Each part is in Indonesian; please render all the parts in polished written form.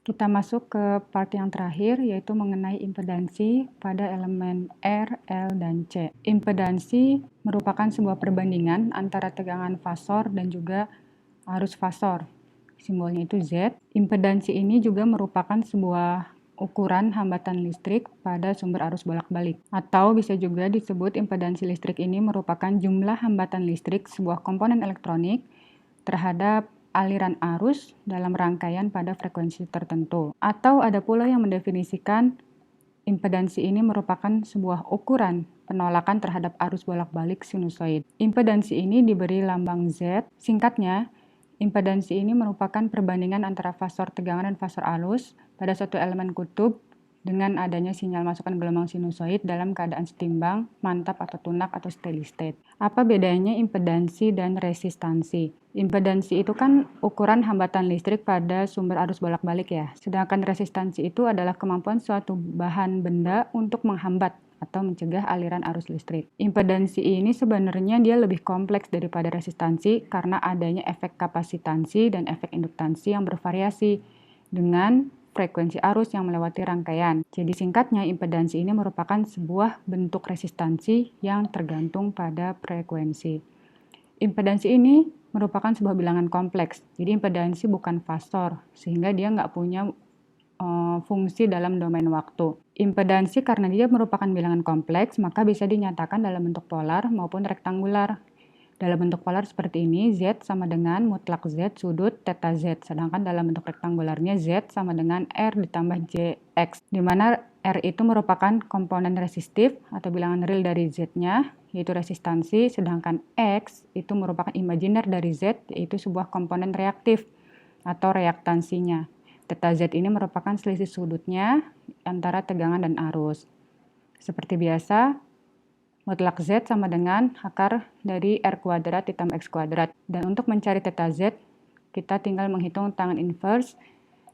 Kita masuk ke part yang terakhir, yaitu mengenai impedansi pada elemen R, L, dan C. Impedansi merupakan sebuah perbandingan antara tegangan fasor dan juga arus fasor. Simbolnya itu Z. Impedansi ini juga merupakan sebuah ukuran hambatan listrik pada sumber arus bolak-balik. Atau bisa juga disebut impedansi listrik ini merupakan jumlah hambatan listrik sebuah komponen elektronik terhadap aliran arus dalam rangkaian pada frekuensi tertentu. Atau ada pula yang mendefinisikan impedansi ini merupakan sebuah ukuran penolakan terhadap arus bolak-balik sinusoid. Impedansi ini diberi lambang Z. Singkatnya, impedansi ini merupakan perbandingan antara fasor tegangan dan fasor arus pada suatu elemen kutub dengan adanya sinyal masukan gelombang sinusoid dalam keadaan setimbang, mantap atau tunak atau steady state. Apa bedanya impedansi dan resistansi? Impedansi itu kan ukuran hambatan listrik pada sumber arus bolak-balik ya. Sedangkan resistansi itu adalah kemampuan suatu bahan benda untuk menghambat atau mencegah aliran arus listrik. Impedansi ini sebenarnya dia lebih kompleks daripada resistansi karena adanya efek kapasitansi dan efek induktansi yang bervariasi dengan frekuensi arus yang melewati rangkaian. Jadi singkatnya, impedansi ini merupakan sebuah bentuk resistansi yang tergantung pada frekuensi. Impedansi ini merupakan sebuah bilangan kompleks. Jadi impedansi bukan fasor, sehingga dia nggak punya fungsi dalam domain waktu. Impedansi karena dia merupakan bilangan kompleks, maka bisa dinyatakan dalam bentuk polar maupun rektangular. Dalam bentuk polar seperti ini, Z sama dengan mutlak Z sudut theta Z. Sedangkan dalam bentuk rektangularnya, Z sama dengan R ditambah JX. Di mana R itu merupakan komponen resistif atau bilangan real dari Z-nya, yaitu resistansi. Sedangkan X itu merupakan imajiner dari Z, yaitu sebuah komponen reaktif atau reaktansinya. Theta Z ini merupakan selisih sudutnya antara tegangan dan arus. Seperti biasa, mutlak Z sama dengan akar dari R kuadrat ditambah X kuadrat. Dan untuk mencari theta Z, kita tinggal menghitung tangan inverse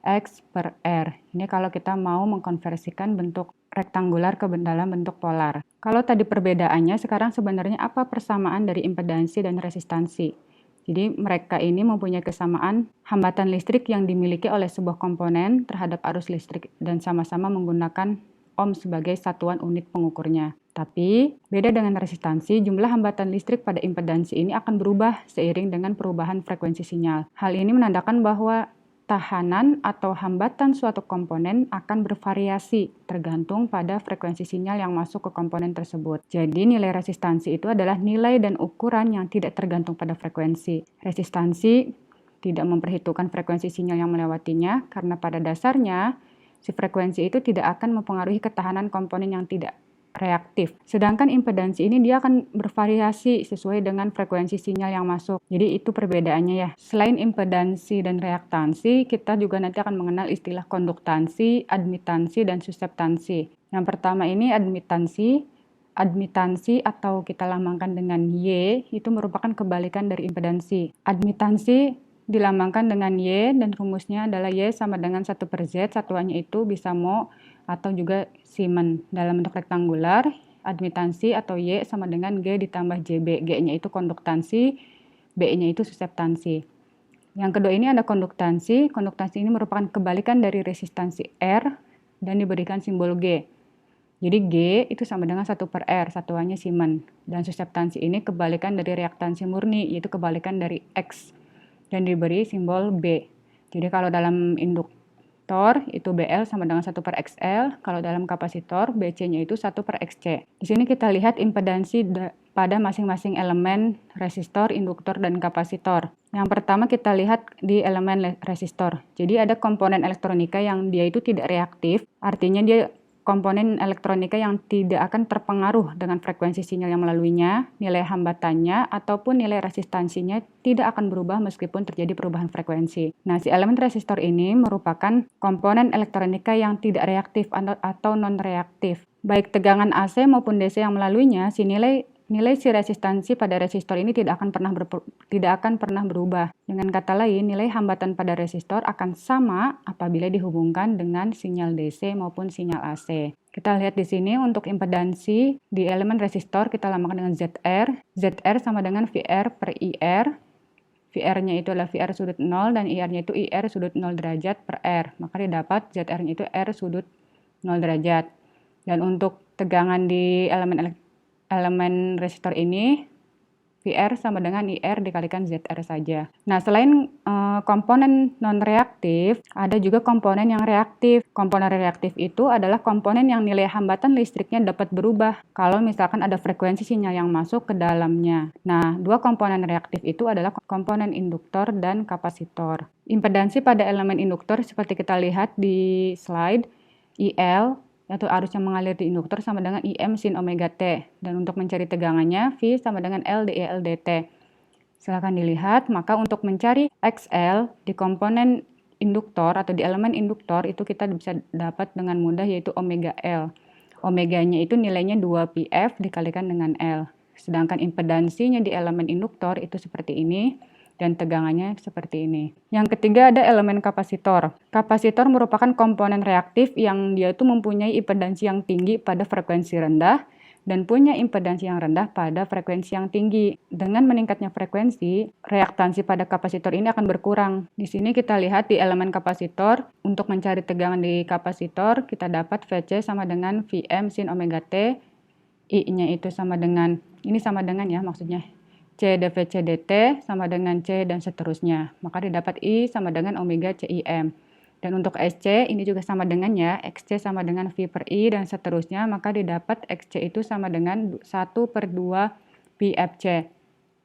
X per R. Ini kalau kita mau mengkonversikan bentuk rektangular ke dalam bentuk polar. Kalau tadi perbedaannya, sekarang sebenarnya apa persamaan dari impedansi dan resistansi? Jadi mereka ini mempunyai kesamaan hambatan listrik yang dimiliki oleh sebuah komponen terhadap arus listrik dan sama-sama menggunakan ohm sebagai satuan unit pengukurnya. Tapi, beda dengan resistansi, jumlah hambatan listrik pada impedansi ini akan berubah seiring dengan perubahan frekuensi sinyal. Hal ini menandakan bahwa tahanan atau hambatan suatu komponen akan bervariasi tergantung pada frekuensi sinyal yang masuk ke komponen tersebut. Jadi, nilai resistansi itu adalah nilai dan ukuran yang tidak tergantung pada frekuensi. Resistansi tidak memperhitungkan frekuensi sinyal yang melewatinya karena pada dasarnya si frekuensi itu tidak akan mempengaruhi ketahanan komponen yang tidak reaktif. Sedangkan impedansi ini dia akan bervariasi sesuai dengan frekuensi sinyal yang masuk. Jadi itu perbedaannya ya. Selain impedansi dan reaktansi, kita juga nanti akan mengenal istilah konduktansi, admitansi, dan suseptansi. Yang pertama ini admitansi. Admitansi atau kita lambangkan dengan Y itu merupakan kebalikan dari impedansi. Admitansi dilambangkan dengan Y dan rumusnya adalah Y sama dengan 1 per Z, satuannya itu bisa mho atau juga Siemens. Dalam bentuk rektangular, admitansi atau Y sama dengan G ditambah JB. G-nya itu konduktansi, B-nya itu suseptansi. Yang kedua ini ada konduktansi. Konduktansi ini merupakan kebalikan dari resistansi R dan diberikan simbol G. Jadi G itu sama dengan 1 per R, satuannya Siemens. Dan suseptansi ini kebalikan dari reaktansi murni, yaitu kebalikan dari X. Dan diberi simbol B. Jadi kalau dalam induktor itu BL sama dengan 1 per XL, kalau dalam kapasitor BC-nya itu 1 per XC. Di sini kita lihat impedansi pada masing-masing elemen resistor, induktor, dan kapasitor. Yang pertama kita lihat di elemen resistor. Jadi ada komponen elektronika yang dia itu tidak reaktif, artinya dia komponen elektronika yang tidak akan terpengaruh dengan frekuensi sinyal yang melaluinya, nilai hambatannya, ataupun nilai resistansinya tidak akan berubah meskipun terjadi perubahan frekuensi. Nah, si elemen resistor ini merupakan komponen elektronika yang tidak reaktif atau non-reaktif. Baik tegangan AC maupun DC yang melaluinya, nilai si resistansi pada resistor ini tidak akan pernah berubah. Dengan kata lain, nilai hambatan pada resistor akan sama apabila dihubungkan dengan sinyal DC maupun sinyal AC. Kita lihat di sini untuk impedansi di elemen resistor kita lambangkan dengan ZR. ZR sama dengan VR per IR. VR-nya itu adalah VR sudut 0 dan IR-nya itu IR sudut 0 derajat per R. Maka didapat ZR-nya itu R sudut 0 derajat. Dan untuk tegangan di elemen resistor ini, VR sama dengan IR dikalikan ZR saja. Nah, selain komponen non-reaktif, ada juga komponen yang reaktif. Komponen reaktif itu adalah komponen yang nilai hambatan listriknya dapat berubah kalau misalkan ada frekuensi sinyal yang masuk ke dalamnya. Nah, dua komponen reaktif itu adalah komponen induktor dan kapasitor. Impedansi pada elemen induktor seperti kita lihat di slide, IL yaitu arus yang mengalir di induktor sama dengan IM sin omega T. Dan untuk mencari tegangannya, V sama dengan L dI L dt. Silahkan dilihat, maka untuk mencari XL di komponen induktor atau di elemen induktor itu kita bisa dapat dengan mudah yaitu omega L. Omeganya itu nilainya 2πf dikalikan dengan L. Sedangkan impedansinya di elemen induktor itu seperti ini. Dan tegangannya seperti ini. Yang ketiga ada elemen kapasitor. Kapasitor merupakan komponen reaktif yang dia itu mempunyai impedansi yang tinggi pada frekuensi rendah dan punya impedansi yang rendah pada frekuensi yang tinggi. Dengan meningkatnya frekuensi, reaktansi pada kapasitor ini akan berkurang. Di sini kita lihat di elemen kapasitor, untuk mencari tegangan di kapasitor, kita dapat VC sama dengan Vm sin omega T, I-nya itu sama dengan, ini sama dengan ya maksudnya, C dVc dt sama dengan C dan seterusnya. Maka didapat I sama dengan omega CIM. Dan untuk SC ini juga sama dengan ya, XC sama dengan V per I dan seterusnya. Maka didapat XC itu sama dengan 1/2 PFC.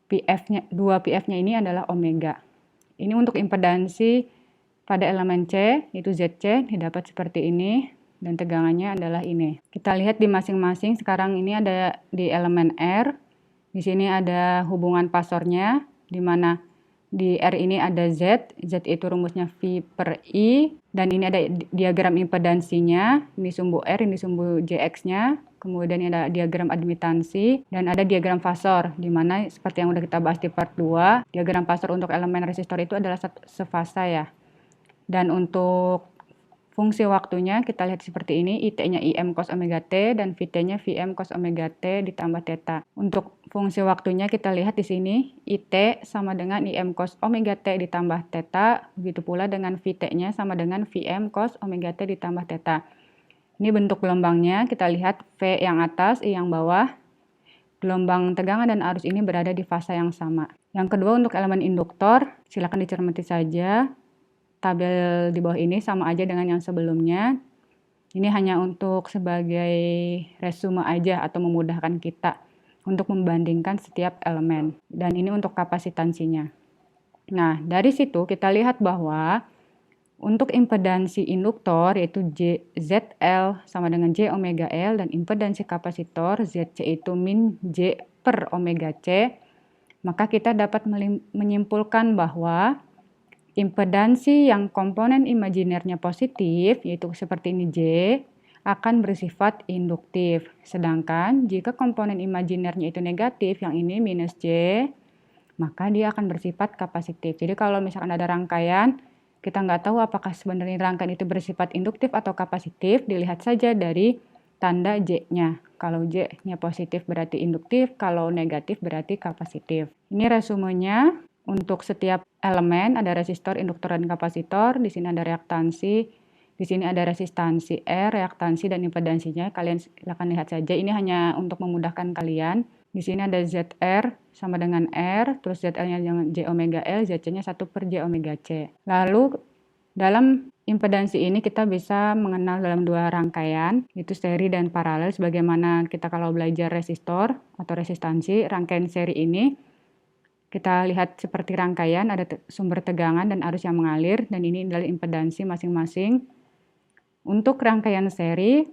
PF-nya ini adalah omega. Ini untuk impedansi pada elemen C, itu ZC, didapat seperti ini. Dan tegangannya adalah ini. Kita lihat di masing-masing, sekarang ini ada di elemen R. Di sini ada hubungan pasornya, di mana di R ini ada Z itu rumusnya V per I, dan ini ada diagram impedansinya, ini sumbu R, ini sumbu JX-nya, kemudian ini ada diagram admitansi, dan ada diagram fasor, di mana seperti yang sudah kita bahas di part 2, diagram fasor untuk elemen resistor itu adalah sefasa ya. Dan untuk fungsi waktunya kita lihat seperti ini, IT-nya IM cos omega T dan VT-nya VM cos omega T ditambah theta. Untuk fungsi waktunya kita lihat di sini, IT sama dengan IM cos omega T ditambah theta, begitu pula dengan VT-nya sama dengan VM cos omega T ditambah theta. Ini bentuk gelombangnya, kita lihat V yang atas, I yang bawah. Gelombang tegangan dan arus ini berada di fasa yang sama. Yang kedua untuk elemen induktor, silakan dicermati saja. Tabel di bawah ini sama aja dengan yang sebelumnya. Ini hanya untuk sebagai resume aja atau memudahkan kita untuk membandingkan setiap elemen. Dan ini untuk kapasitansinya. Nah, dari situ kita lihat bahwa untuk impedansi induktor yaitu ZL sama dengan J omega L dan impedansi kapasitor ZC itu min J per omega C, maka kita dapat menyimpulkan bahwa impedansi yang komponen imajinernya positif, yaitu seperti ini J, akan bersifat induktif. Sedangkan jika komponen imajinernya itu negatif, yang ini minus J, maka dia akan bersifat kapasitif. Jadi kalau misalkan ada rangkaian, kita nggak tahu apakah sebenarnya rangkaian itu bersifat induktif atau kapasitif, dilihat saja dari tanda J-nya. Kalau J-nya positif berarti induktif, kalau negatif berarti kapasitif. Ini resumenya. Untuk setiap elemen ada resistor, induktor, dan kapasitor. Di sini ada reaktansi, di sini ada resistansi R, reaktansi, dan impedansinya. Kalian silakan lihat saja. Ini hanya untuk memudahkan kalian. Di sini ada ZR sama dengan R, terus ZL-nya dengan J omega L, ZC-nya 1 per J omega C. Lalu dalam impedansi ini kita bisa mengenal dalam dua rangkaian, yaitu seri dan paralel. Sebagaimana kita kalau belajar resistor atau resistansi, rangkaian seri ini kita lihat seperti rangkaian, ada sumber tegangan dan arus yang mengalir, dan ini adalah impedansi masing-masing. Untuk rangkaian seri,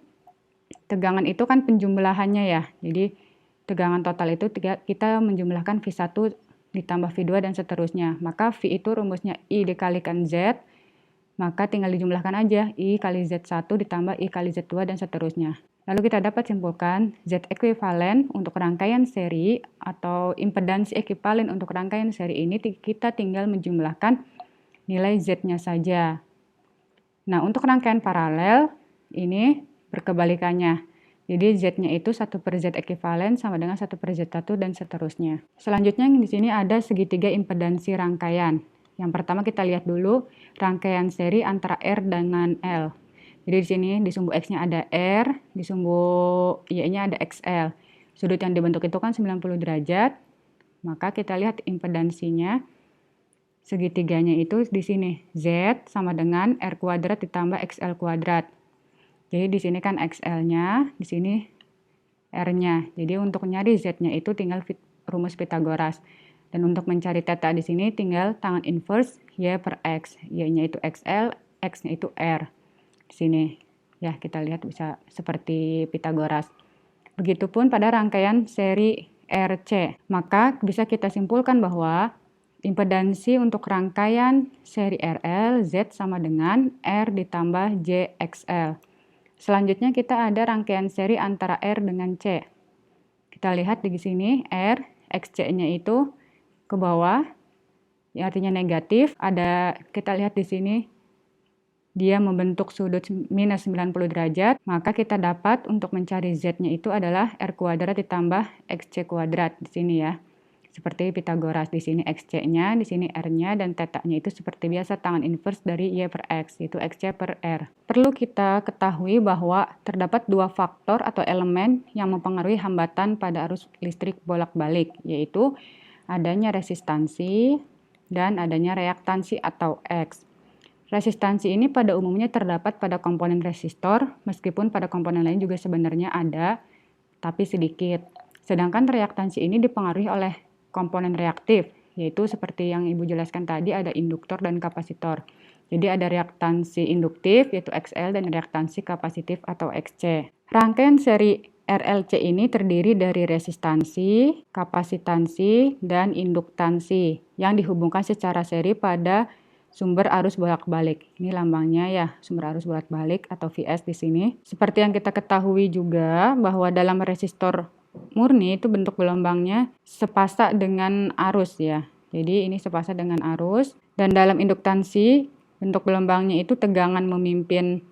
tegangan itu kan penjumlahannya ya, jadi tegangan total itu kita menjumlahkan V1 ditambah V2 dan seterusnya. Maka V itu rumusnya I dikalikan Z, maka tinggal dijumlahkan aja, I kali Z1 ditambah I kali Z2 dan seterusnya. Lalu kita dapat simpulkan Z ekuivalen untuk rangkaian seri atau impedansi ekuivalen untuk rangkaian seri ini kita tinggal menjumlahkan nilai Z-nya saja. Nah, untuk rangkaian paralel ini berkebalikannya. Jadi Z-nya itu 1/Z ekivalen sama dengan 1/Z1 dan seterusnya. Selanjutnya di sini ada segitiga impedansi rangkaian. Yang pertama kita lihat dulu rangkaian seri antara R dengan L. Jadi di sini di sumbu X-nya ada R, di sumbu Y-nya ada XL. Sudut yang dibentuk itu kan 90 derajat. Maka kita lihat impedansinya. Segitiganya itu di sini Z sama dengan R kuadrat ditambah XL kuadrat. Jadi di sini kan XL-nya, di sini R-nya. Jadi untuk nyari Z-nya itu tinggal rumus Pitagoras. Dan untuk mencari theta di sini tinggal tangan inverse Y per X. Y-nya itu XL, X-nya itu R. Di sini ya kita lihat bisa seperti Pitagoras. Begitupun pada rangkaian seri RC. Maka bisa kita simpulkan bahwa impedansi untuk rangkaian seri RL Z sama dengan R ditambah JXL. Selanjutnya kita ada rangkaian seri antara R dengan C. Kita lihat di sini R, XC-nya itu ke bawah, yang artinya negatif. Kita lihat di sini dia membentuk sudut minus 90 derajat, maka kita dapat untuk mencari Z-nya itu adalah R kuadrat ditambah XC kuadrat di sini ya. Seperti Pitagoras, di sini XC-nya, di sini R-nya, dan theta-nya itu seperti biasa tangan inverse dari Y per X, yaitu XC per R. Perlu kita ketahui bahwa terdapat dua faktor atau elemen yang mempengaruhi hambatan pada arus listrik bolak-balik, yaitu adanya resistansi dan adanya reaktansi atau X. Resistansi ini pada umumnya terdapat pada komponen resistor, meskipun pada komponen lain juga sebenarnya ada, tapi sedikit. Sedangkan reaktansi ini dipengaruhi oleh komponen reaktif, yaitu seperti yang Ibu jelaskan tadi ada induktor dan kapasitor. Jadi ada reaktansi induktif yaitu XL dan reaktansi kapasitif atau XC. Rangkaian seri RLC ini terdiri dari resistansi, kapasitansi, dan induktansi yang dihubungkan secara seri pada sumber arus bolak-balik. Ini lambangnya ya, sumber arus bolak-balik atau VS di sini. Seperti yang kita ketahui juga bahwa dalam resistor murni itu bentuk gelombangnya sepasa dengan arus ya. Jadi ini sepasa dengan arus. Dan dalam induktansi bentuk gelombangnya itu tegangan memimpin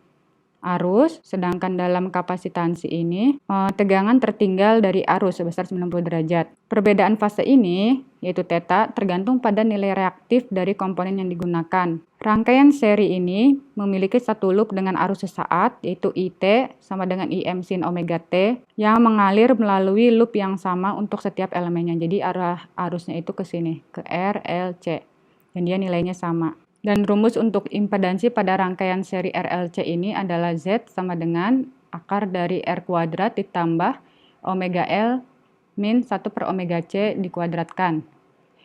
arus, sedangkan dalam kapasitansi ini tegangan tertinggal dari arus sebesar 90 derajat. Perbedaan fase ini, yaitu theta, tergantung pada nilai reaktif dari komponen yang digunakan. Rangkaian seri ini memiliki satu loop dengan arus sesaat, yaitu IT sama dengan IM sin omega T, yang mengalir melalui loop yang sama untuk setiap elemennya. Jadi arah arusnya itu ke sini, ke R, L, C. Dan dia nilainya sama. Dan rumus untuk impedansi pada rangkaian seri RLC ini adalah Z sama dengan akar dari R kuadrat ditambah omega L min 1 per omega C dikuadratkan.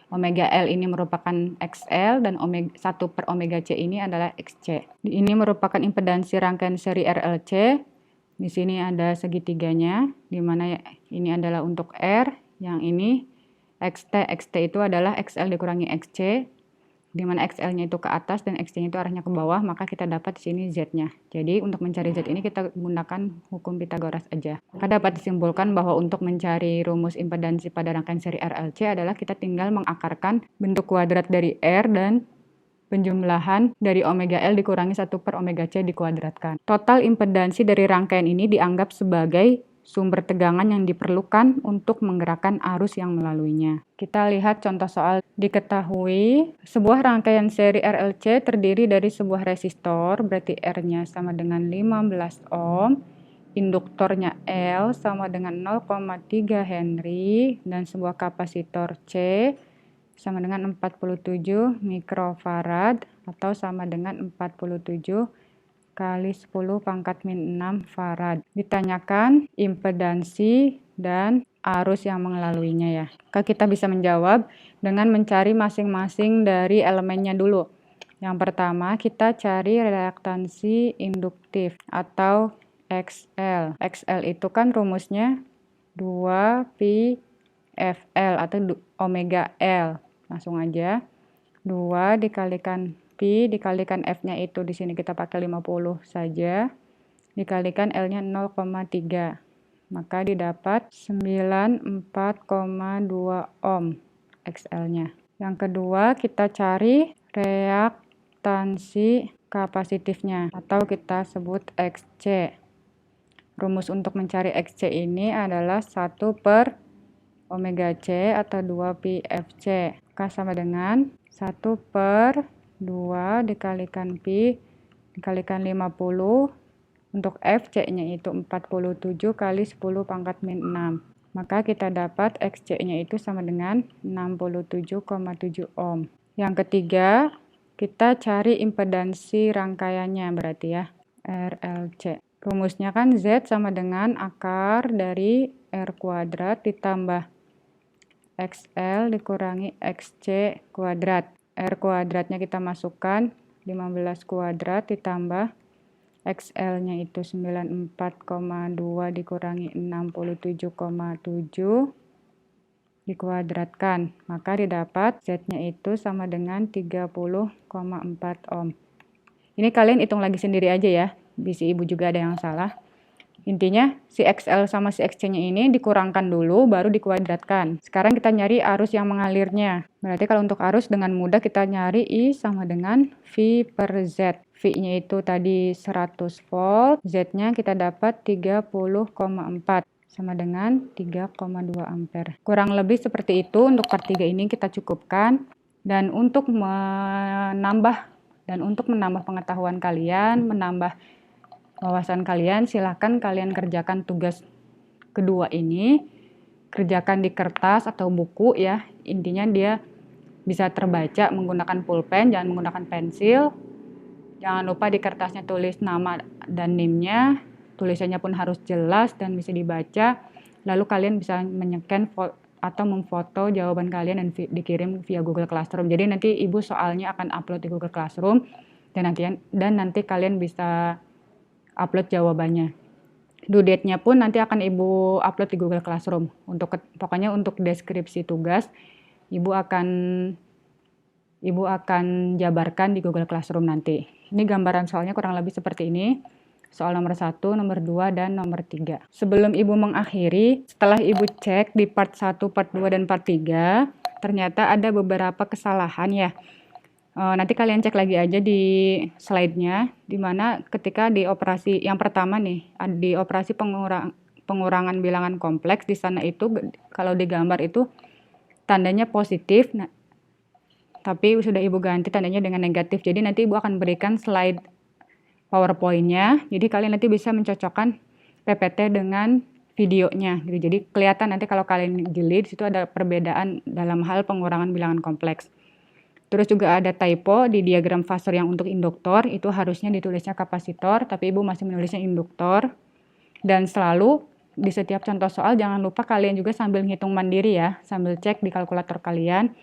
Omega L ini merupakan XL dan 1 per omega C ini adalah XC. Ini merupakan impedansi rangkaian seri RLC. Di sini ada segitiganya, di mana ini adalah untuk R, yang ini XT itu adalah XL dikurangi XC. Di mana XL-nya itu ke atas dan XC-nya itu arahnya ke bawah, maka kita dapat di sini Z-nya. Jadi untuk mencari Z ini kita gunakan hukum Pitagoras aja. Maka dapat disimpulkan bahwa untuk mencari rumus impedansi pada rangkaian seri RLC adalah kita tinggal mengakarkan bentuk kuadrat dari R dan penjumlahan dari omega L dikurangi 1 per omega C dikuadratkan. Total impedansi dari rangkaian ini dianggap sebagai sumber tegangan yang diperlukan untuk menggerakkan arus yang melaluinya. Kita lihat contoh soal. Diketahui sebuah rangkaian seri RLC terdiri dari sebuah resistor, berarti R-nya sama dengan 15 ohm, induktornya L sama dengan 0,3 Henry, dan sebuah kapasitor C sama dengan 47 mikrofarad atau sama dengan 47 kali 10 pangkat min 6 farad. Ditanyakan impedansi dan arus yang mengelaluinya ya. Maka kita bisa menjawab dengan mencari masing-masing dari elemennya dulu. Yang pertama kita cari reaktansi induktif atau XL. XL itu kan rumusnya 2pi FL atau omega L. Langsung aja. 2 dikalikan Pi dikalikan F-nya itu di sini kita pakai 50 saja, dikalikan L-nya 0,3. Maka didapat 94,2 ohm XL-nya. Yang kedua kita cari reaktansi kapasitifnya atau kita sebut XC. Rumus untuk mencari XC ini adalah 1 per omega C atau 2 pi FC. Maka sama dengan 1 per 2 dikalikan pi dikalikan 50. Untuk FC-nya itu 47 kali 10 pangkat min 6. Maka kita dapat XC-nya itu sama dengan 67,7 ohm. Yang ketiga, kita cari impedansi rangkaiannya berarti ya, RLC. Rumusnya kan Z sama dengan akar dari R kuadrat ditambah XL dikurangi XC kuadrat. R kuadratnya kita masukkan 15 kuadrat ditambah XL-nya itu 94,2 dikurangi 67,7 dikuadratkan. Maka didapat Z-nya itu sama dengan 30,4 ohm. Ini kalian hitung lagi sendiri aja ya. Bisa ibu juga ada yang salah. Intinya si XL sama si XC-nya ini dikurangkan dulu baru dikuadratkan. Sekarang kita nyari arus yang mengalirnya. Berarti kalau untuk arus dengan mudah kita nyari I sama dengan V per Z. V-nya itu tadi 100 volt, Z-nya kita dapat 30,4 sama dengan 3,2 ampere. Kurang lebih seperti itu untuk part 3 ini kita cukupkan. Dan untuk menambah pengetahuan kalian, menambah wawasan kalian, silahkan kalian kerjakan tugas kedua ini. Kerjakan di kertas atau buku ya. Intinya dia bisa terbaca menggunakan pulpen, jangan menggunakan pensil. Jangan lupa di kertasnya tulis nama dan NIM-nya. Tulisannya pun harus jelas dan bisa dibaca. Lalu kalian bisa menyekan atau memfoto jawaban kalian dan dikirim via Google Classroom. Jadi nanti ibu soalnya akan upload di Google Classroom dan nanti kalian bisa upload jawabannya. Due date-nya pun nanti akan ibu upload di Google Classroom. Pokoknya untuk deskripsi tugas ibu akan jabarkan di Google Classroom nanti. Ini gambaran soalnya kurang lebih seperti ini. Soal nomor 1, nomor 2, dan nomor 3. Sebelum ibu mengakhiri, setelah ibu cek di part 1, part 2, dan part 3, ternyata ada beberapa kesalahan ya. Nanti kalian cek lagi aja di slide-nya, dimana ketika di operasi yang pertama nih, di operasi pengurangan bilangan kompleks, di sana itu kalau digambar itu tandanya positif, tapi sudah ibu ganti tandanya dengan negatif. Jadi nanti ibu akan berikan slide PowerPoint-nya. Jadi kalian nanti bisa mencocokkan PPT dengan videonya gitu. Jadi kelihatan nanti kalau kalian jeli di situ ada perbedaan dalam hal pengurangan bilangan kompleks. Terus juga ada typo di diagram fasor yang untuk induktor, itu harusnya ditulisnya kapasitor, tapi ibu masih menulisnya induktor. Dan selalu di setiap contoh soal jangan lupa kalian juga sambil ngitung mandiri ya, sambil cek di kalkulator kalian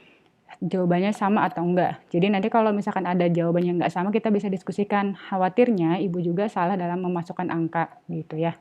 jawabannya sama atau enggak. Jadi nanti kalau misalkan ada jawabannya enggak sama, kita bisa diskusikan. Khawatirnya ibu juga salah dalam memasukkan angka gitu ya.